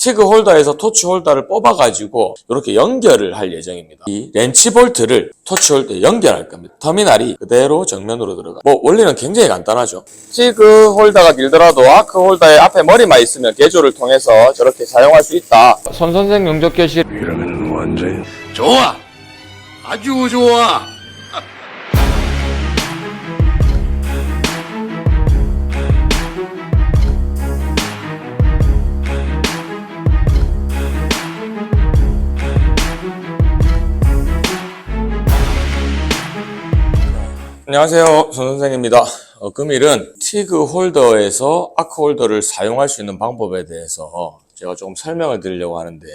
티그 홀더에서 토치 홀더를 뽑아가지고 이렇게 연결을 할 예정입니다. 이 렌치 볼트를 토치 홀더에 연결할 겁니다. 터미널이 그대로 정면으로 들어가. 원리는 굉장히 간단하죠. 티그 홀더가 길더라도 아크 홀더의 앞에 머리만 있으면 개조를 통해서 저렇게 사용할 수 있다. 손선생 용접 교실. 이러면 완전히 좋아! 아주 좋아! 안녕하세요, 손선생입니다. 금일은 티그 홀더에서 아크 홀더를 사용할 수 있는 방법에 대해서 제가 조금 설명을 드리려고 하는데,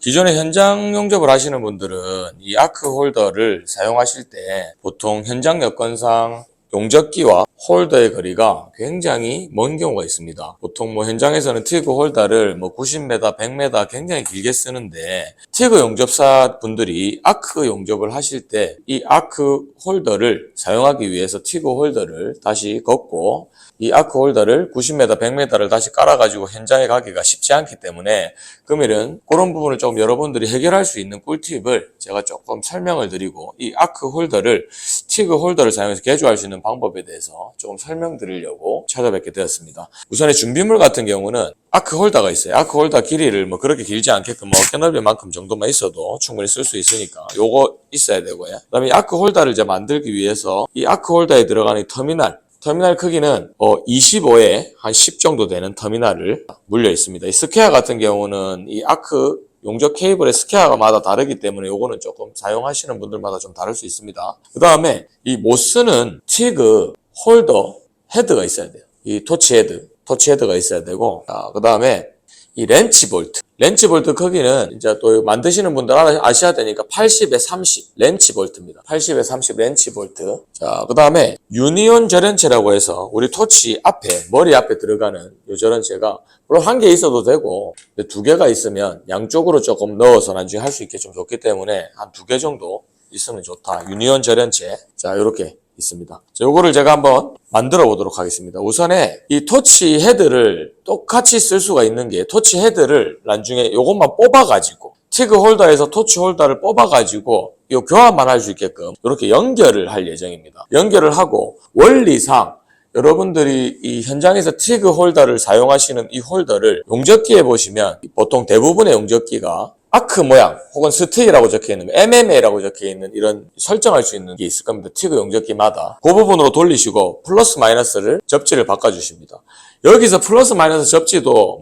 기존에 현장 용접을 하시는 분들은 이 아크 홀더를 사용하실 때 보통 현장 여건상 용접기와 홀더의 거리가 굉장히 먼 경우가 있습니다. 보통 현장에서는 티그 홀더를 90m, 100m 굉장히 길게 쓰는데, 티그 용접사 분들이 아크 용접을 하실 때 이 아크 홀더를 사용하기 위해서 티그 홀더를 다시 걷고 이 아크 홀더를 90m, 100m를 다시 깔아가지고 현장에 가기가 쉽지 않기 때문에 금일은 그런 부분을 좀 여러분들이 해결할 수 있는 꿀팁을 제가 조금 설명을 드리고, 이 아크 홀더를 티그 홀더를 사용해서 개조할 수 있는 방법에 대해서 조금 설명드리려고 찾아뵙게 되었습니다. 우선에 준비물 같은 경우는 아크 홀더가 있어요. 아크 홀더 길이를 그렇게 길지 않게끔 어깨 넓이만큼 정도만 있어도 충분히 쓸 수 있으니까 요거 있어야 되고요. 그 다음에 이 아크 홀더를 이제 만들기 위해서 이 아크 홀더에 들어가는 이 터미널 크기는 25에 한 10 정도 되는 터미널을 물려 있습니다. 이 스퀘어 같은 경우는 이 아크 용접 케이블의 스퀘어마다 다르기 때문에 요거는 조금 사용하시는 분들마다 좀 다를 수 있습니다. 그 다음에 이 못 쓰는 티그 홀더 헤드가 있어야 돼요. 이 토치 헤드가 있어야 되고, 그 다음에 이 렌치 볼트 크기는 이제 또 만드시는 분들 아셔야 되니까 80에 30 렌치 볼트입니다. 80에 30 렌치 볼트. 자, 그 다음에 유니온 절연체라고 해서 우리 토치 앞에, 머리 앞에 들어가는 이 절연체가 물론 한 개 있어도 되고 두 개가 있으면 양쪽으로 조금 넣어서 나중에 할 수 있게 좀 좋기 때문에 한 2개 정도 있으면 좋다. 유니온 절연체. 자, 요렇게 있습니다. 자, 요거를 제가 한번 만들어 보도록 하겠습니다. 우선에 이 토치 헤드를 똑같이 쓸 수가 있는 게, 토치 헤드를 나중에 요것만 뽑아가지고 티그 홀더에서 토치 홀더를 뽑아가지고 요 교환만 할 수 있게끔 이렇게 연결을 할 예정입니다. 연결을 하고, 원리상 여러분들이 이 현장에서 티그 홀더를 사용하시는 이 홀더를 용접기에 보시면 보통 대부분의 용접기가 아크 모양 혹은 스틱이라고 적혀있는 MMA라고 적혀있는 이런 설정할 수 있는 게 있을 겁니다. 티그 용접기마다 그 부분으로 돌리시고 플러스 마이너스를 접지를 바꿔주십니다. 여기서 플러스 마이너스 접지도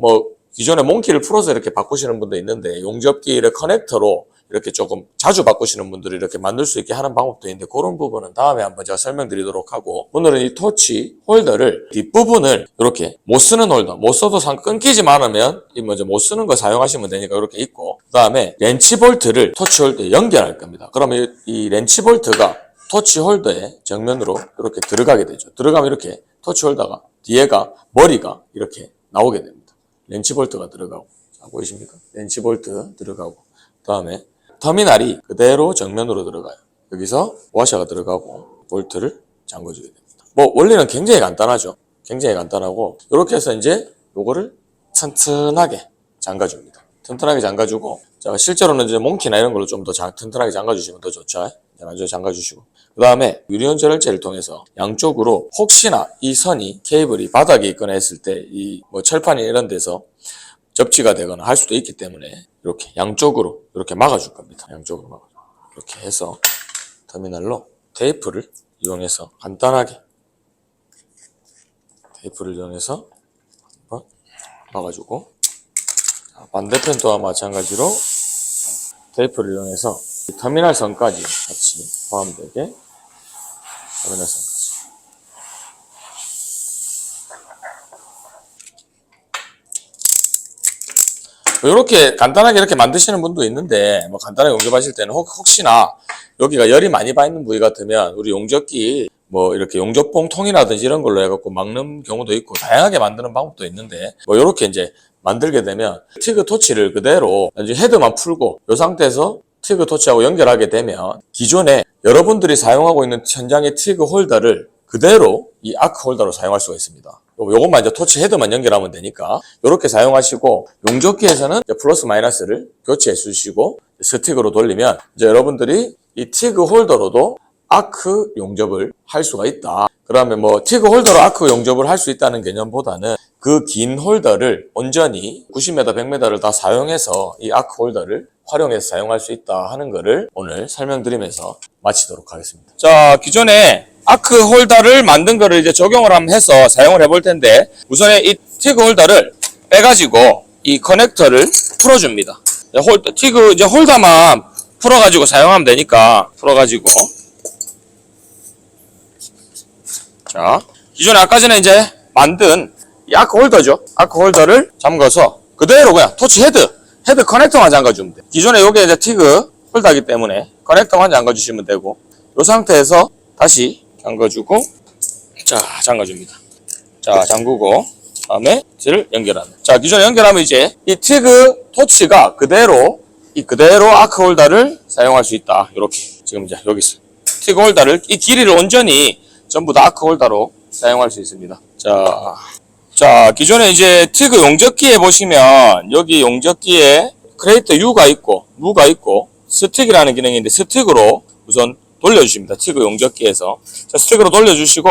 기존에 몽키를 풀어서 이렇게 바꾸시는 분도 있는데, 용접기를 커넥터로 이렇게 조금 자주 바꾸시는 분들이 이렇게 만들 수 있게 하는 방법도 있는데, 그런 부분은 다음에 한번 제가 설명드리도록 하고, 오늘은 이 토치 홀더를 뒷부분을 이렇게 못 쓰는 홀더, 못 써도 끊기지 않으면 먼저 못 쓰는 거 사용하시면 되니까 이렇게 있고, 그 다음에 렌치 볼트를 토치 홀더에 연결할 겁니다. 그러면 이 렌치 볼트가 토치 홀더의 정면으로 이렇게 들어가게 되죠. 들어가면 이렇게 토치 홀더가 뒤에가 머리가 이렇게 나오게 됩니다. 렌치 볼트가 들어가고, 자, 보이십니까? 렌치 볼트 들어가고, 그 다음에 터미널이 그대로 정면으로 들어가요. 여기서 와셔가 들어가고 볼트를 잠궈주게 됩니다. 원리는 굉장히 간단하죠. 굉장히 간단하고, 이렇게 해서 이제 요거를 튼튼하게 잠가줍니다. 튼튼하게 잠가주고, 자, 실제로는 이제 몽키나 이런 걸로 좀 더 튼튼하게 잠가주시면 더 좋죠. 나중에 잠가주시고, 그 다음에 유리온 절연체를 통해서 양쪽으로 혹시나 이 선이, 케이블이 바닥에 있거나 했을 때 이 철판이 이런 데서 접지가 되거나 할 수도 있기 때문에 이렇게 양쪽으로 이렇게 막아줄 겁니다. 양쪽으로 막아줘. 이렇게 해서 터미널로 테이프를 이용해서 간단하게 한번 막아주고, 반대편도 마찬가지로 테이프를 이용해서 이 터미널 선까지 같이 포함되게 터미널 선까지. 이렇게 간단하게 이렇게 만드시는 분도 있는데, 간단하게 용접하실 때는 혹시나 여기가 열이 많이 받는 부위 같으면 우리 용접기 이렇게 용접봉 통이라든지 이런 걸로 해갖고 막는 경우도 있고, 다양하게 만드는 방법도 있는데, 이렇게 이제 만들게 되면 티그 토치를 그대로 나중에 헤드만 풀고 이 상태에서 티그 토치하고 연결하게 되면 기존에 여러분들이 사용하고 있는 현장의 티그 홀더를 그대로 이 아크 홀더로 사용할 수가 있습니다. 요것만 이제 토치 헤드만 연결하면 되니까 이렇게 사용하시고, 용접기에서는 이제 플러스 마이너스를 교체해 주시고 스틱으로 돌리면 이제 여러분들이 이 티그 홀더로도 아크 용접을 할 수가 있다. 그러면 뭐 티그 홀더로 아크 용접을 할 수 있다는 개념보다는 그 긴 홀더를 온전히 90m, 100m를 다 사용해서 이 아크 홀더를 활용해서 사용할 수 있다 하는 거를 오늘 설명드리면서 마치도록 하겠습니다. 자, 기존에 아크 홀더를 만든 거를 이제 적용을 한번 해서 사용을 해볼 텐데, 우선에 이 티그 홀더를 빼가지고 이 커넥터를 풀어줍니다. 티그 이제 홀더만 풀어가지고 사용하면 되니까 풀어가지고, 자, 기존에 아까 전에 이제 만든 이 아크 홀더죠. 아크 홀더를 잠가서 그대로 그냥 토치 헤드 커넥터만 잠가주면 돼요. 기존에 요게 이제 티그 홀더이기 때문에 커넥터만 잠가주시면 되고, 이 상태에서 다시 잠가주고, 자, 잠가줍니다. 자, 잠그고, 다음에 를 연결합니다. 자, 기존에 연결하면 이제 이 티그 토치가 그대로 아크 홀더를 사용할 수 있다. 이렇게 지금 이제 여기 있어요. 티그 홀더를 이 길이를 온전히 전부 다 아크 홀더로 사용할 수 있습니다. 자, 기존에 이제 티그 용접기에 보시면 여기 용접기에 크레이터 U가 있고 무가 있고 스틱이라는 기능이 있는데, 스틱으로 우선 돌려주십니다. 티그 용접기에서. 자, 스틱으로 돌려주시고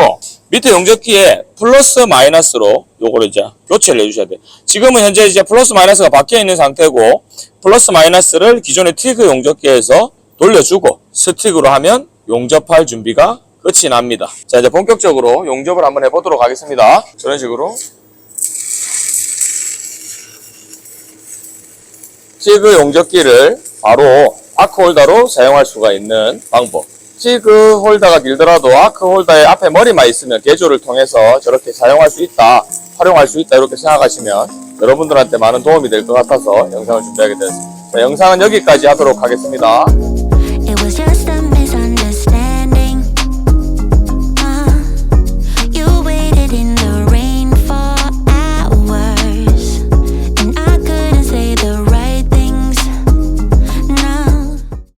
밑에 용접기에 플러스 마이너스로 요거를 이제 교체를 해주셔야 돼요. 지금은 현재 이제 플러스 마이너스가 바뀌어 있는 상태고, 플러스 마이너스를 기존의 티그 용접기에서 돌려주고 스틱으로 하면 용접할 준비가 끝이 납니다. 자, 이제 본격적으로 용접을 한번 해보도록 하겠습니다. 이런 식으로 티그 용접기를 바로 아크 홀더로 사용할 수가 있는 방법. 티그 홀더가 길더라도 아크 홀더의 앞에 머리만 있으면 개조를 통해서 저렇게 사용할 수 있다, 활용할 수 있다, 이렇게 생각하시면 여러분들한테 많은 도움이 될 것 같아서 영상을 준비하게 되었습니다. 자, 영상은 여기까지 하도록 하겠습니다.